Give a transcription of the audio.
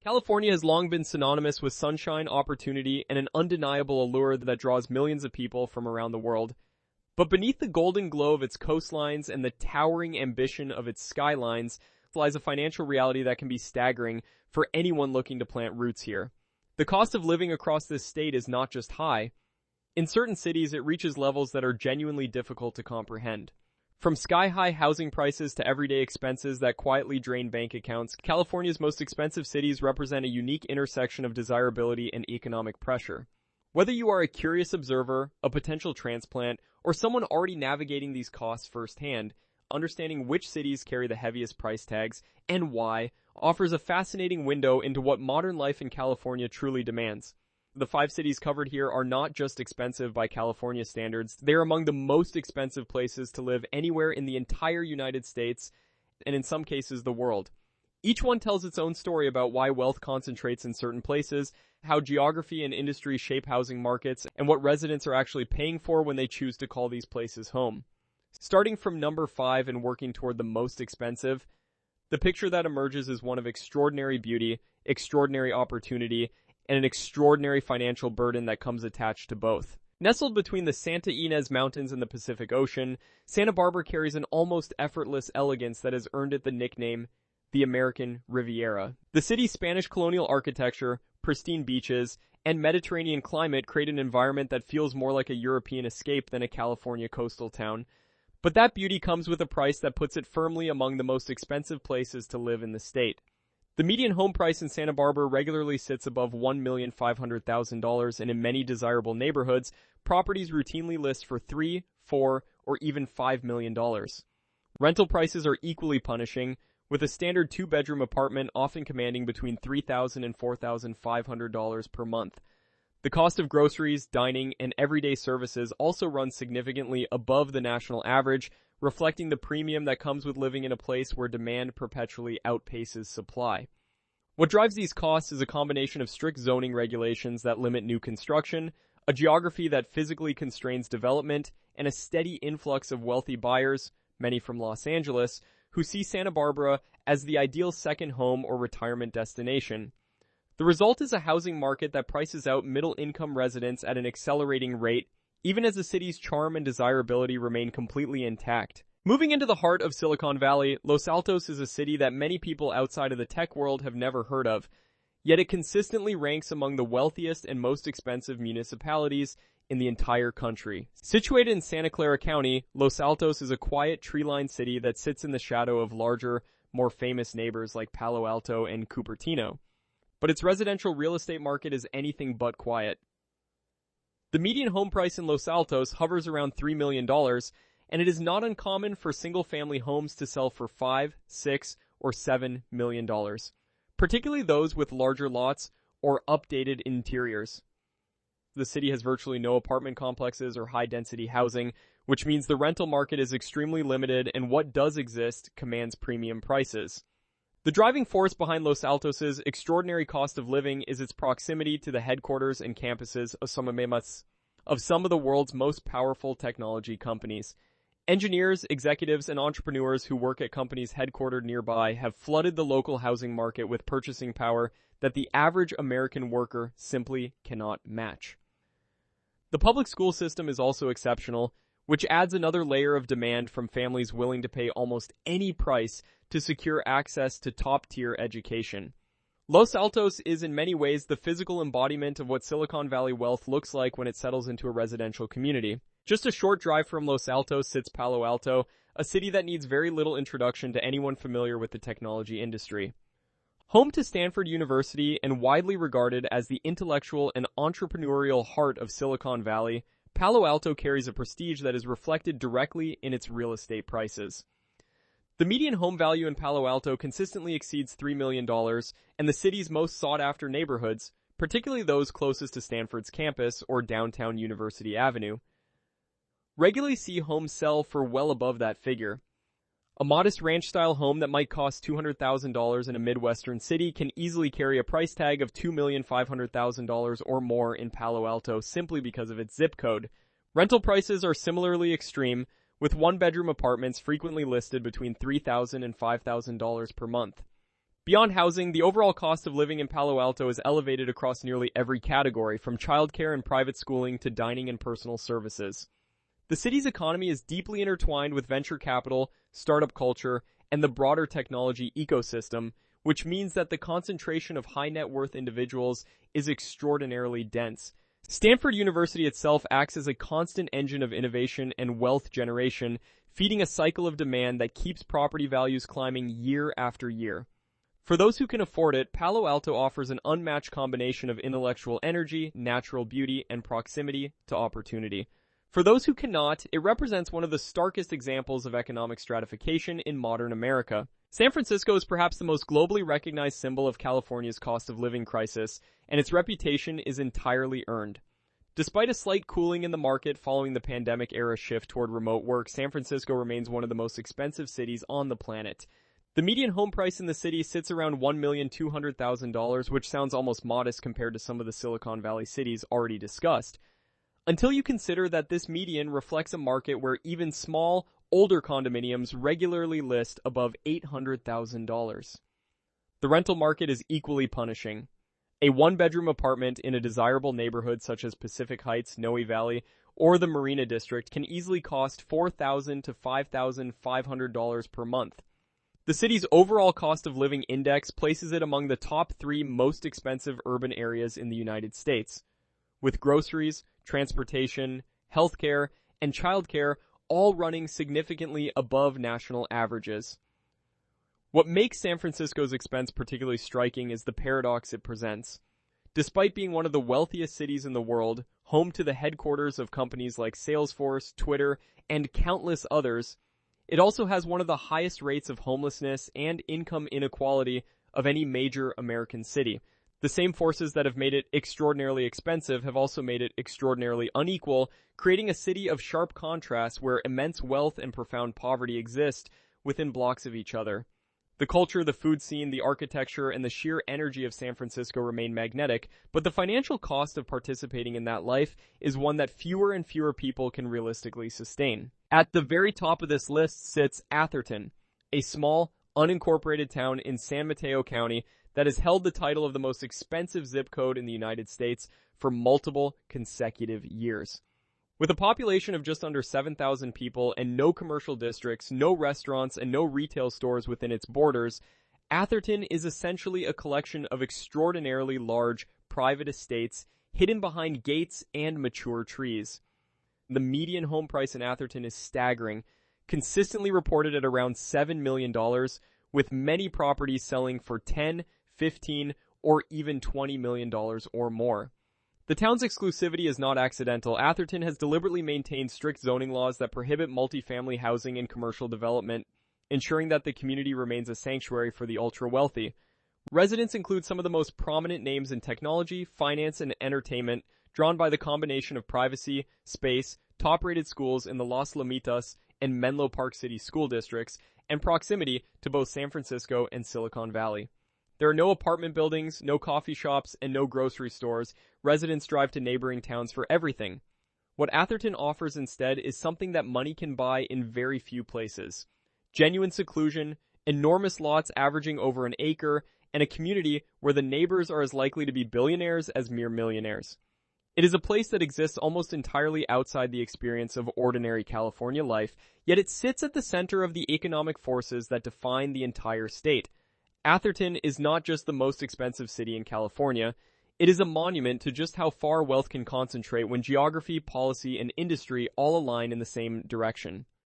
California has long been synonymous with sunshine, opportunity, and an undeniable allure that draws millions of people from around the world. But beneath the golden glow of its coastlines and the towering ambition of its skylines lies a financial reality that can be staggering for anyone looking to plant roots here. The cost of living across this state is not just high. In certain cities, it reaches levels that are genuinely difficult to comprehend. From sky-high housing prices to everyday expenses that quietly drain bank accounts, California's most expensive cities represent a unique intersection of desirability and economic pressure. Whether you are a curious observer, a potential transplant, or someone already navigating these costs firsthand, understanding which cities carry the heaviest price tags and why offers a fascinating window into what modern life in California truly demands. The 5 cities covered here are not just expensive by California standards, they are among the most expensive places to live anywhere in the entire United States, and in some cases the world. Each one tells its own story about why wealth concentrates in certain places, how geography and industry shape housing markets, and what residents are actually paying for when they choose to call these places home. Starting from number 5 and working toward the most expensive, the picture that emerges is one of extraordinary beauty, extraordinary opportunity, and an extraordinary financial burden that comes attached to both. Nestled between the Santa Ynez Mountains and the Pacific Ocean, Santa Barbara carries an almost effortless elegance that has earned it the nickname the American Riviera. The city's Spanish colonial architecture, pristine beaches, and Mediterranean climate create an environment that feels more like a European escape than a California coastal town. But that beauty comes with a price that puts it firmly among the most expensive places to live in the state. The median home price in Santa Barbara regularly sits above $1,500,000, and in many desirable neighborhoods, properties routinely list for $3, $4, or even $5 million. Rental prices are equally punishing, with a standard 2-bedroom apartment often commanding between $3,000 and $4,500 per month. The cost of groceries, dining, and everyday services also runs significantly above the national average, reflecting the premium that comes with living in a place where demand perpetually outpaces supply. What drives these costs is a combination of strict zoning regulations that limit new construction, a geography that physically constrains development, and a steady influx of wealthy buyers, many from Los Angeles, who see Santa Barbara as the ideal second home or retirement destination. The result is a housing market that prices out middle-income residents at an accelerating rate, even as the city's charm and desirability remain completely intact. Moving into the heart of Silicon Valley, Los Altos is a city that many people outside of the tech world have never heard of, yet it consistently ranks among the wealthiest and most expensive municipalities in the entire country. Situated in Santa Clara County, Los Altos is a quiet, tree-lined city that sits in the shadow of larger, more famous neighbors like Palo Alto and Cupertino. But its residential real estate market is anything but quiet. The median home price in Los Altos hovers around $3 million, and it is not uncommon for single-family homes to sell for $5, $6, or $7 million, particularly those with larger lots or updated interiors. The city has virtually no apartment complexes or high-density housing, which means the rental market is extremely limited, and what does exist commands premium prices. The driving force behind Los Altos' extraordinary cost of living is its proximity to the headquarters and campuses of some of the world's most powerful technology companies. Engineers, executives, and entrepreneurs who work at companies headquartered nearby have flooded the local housing market with purchasing power that the average American worker simply cannot match. The public school system is also exceptional, which adds another layer of demand from families willing to pay almost any price to secure access to top-tier education. Los Altos is in many ways the physical embodiment of what Silicon Valley wealth looks like when it settles into a residential community. Just a short drive from Los Altos sits Palo Alto, a city that needs very little introduction to anyone familiar with the technology industry. Home to Stanford University and widely regarded as the intellectual and entrepreneurial heart of Silicon Valley, Palo Alto carries a prestige that is reflected directly in its real estate prices. The median home value in Palo Alto consistently exceeds $3 million, and the city's most sought-after neighborhoods, particularly those closest to Stanford's campus or downtown University Avenue, regularly see homes sell for well above that figure. A modest ranch-style home that might cost $200,000 in a Midwestern city can easily carry a price tag of $2,500,000 or more in Palo Alto simply because of its zip code. Rental prices are similarly extreme, with one-bedroom apartments frequently listed between $3,000 and $5,000 per month. Beyond housing, the overall cost of living in Palo Alto is elevated across nearly every category, from childcare and private schooling to dining and personal services. The city's economy is deeply intertwined with venture capital, startup culture, and the broader technology ecosystem, which means that the concentration of high net worth individuals is extraordinarily dense. Stanford University itself acts as a constant engine of innovation and wealth generation, feeding a cycle of demand that keeps property values climbing year after year. For those who can afford it, Palo Alto offers an unmatched combination of intellectual energy, natural beauty, and proximity to opportunity. For those who cannot, it represents one of the starkest examples of economic stratification in modern America. San Francisco is perhaps the most globally recognized symbol of California's cost of living crisis, and its reputation is entirely earned. Despite a slight cooling in the market following the pandemic-era shift toward remote work, San Francisco remains one of the most expensive cities on the planet. The median home price in the city sits around $1,200,000, which sounds almost modest compared to some of the Silicon Valley cities already discussed. Until you consider that this median reflects a market where even small, older condominiums regularly list above $800,000. The rental market is equally punishing. A one-bedroom apartment in a desirable neighborhood such as Pacific Heights, Noe Valley, or the Marina District can easily cost $4,000 to $5,500 per month. The city's overall cost of living index places it among the top 3 most expensive urban areas in the United States, with groceries, transportation, healthcare, and childcare all running significantly above national averages. What makes San Francisco's expense particularly striking is the paradox it presents. Despite being one of the wealthiest cities in the world, home to the headquarters of companies like Salesforce, Twitter, and countless others, it also has one of the highest rates of homelessness and income inequality of any major American city. The same forces that have made it extraordinarily expensive have also made it extraordinarily unequal, creating a city of sharp contrast where immense wealth and profound poverty exist within blocks of each other. The culture, the food scene, the architecture, and the sheer energy of San Francisco remain magnetic, but the financial cost of participating in that life is one that fewer and fewer people can realistically sustain. At the very top of this list sits Atherton, a small, unincorporated town in San Mateo County that has held the title of the most expensive zip code in the United States for multiple consecutive years. With a population of just under 7,000 people and no commercial districts, no restaurants, and no retail stores within its borders, Atherton is essentially a collection of extraordinarily large private estates hidden behind gates and mature trees. The median home price in Atherton is staggering, consistently reported at around $7 million, with many properties selling for $10, $15, or even $20 million or more. The town's exclusivity is not accidental. Atherton has deliberately maintained strict zoning laws that prohibit multifamily housing and commercial development, ensuring that the community remains a sanctuary for the ultra-wealthy. Residents include some of the most prominent names in technology, finance, and entertainment, drawn by the combination of privacy, space, top-rated schools in the Los Lomitas and Menlo Park City school districts, and proximity to both San Francisco and Silicon Valley. There are no apartment buildings, no coffee shops, and no grocery stores. Residents drive to neighboring towns for everything. What Atherton offers instead is something that money can buy in very few places. Genuine seclusion, enormous lots averaging over an acre, and a community where the neighbors are as likely to be billionaires as mere millionaires. It is a place that exists almost entirely outside the experience of ordinary California life, yet it sits at the center of the economic forces that define the entire state. Atherton is not just the most expensive city in California, it is a monument to just how far wealth can concentrate when geography, policy, and industry all align in the same direction.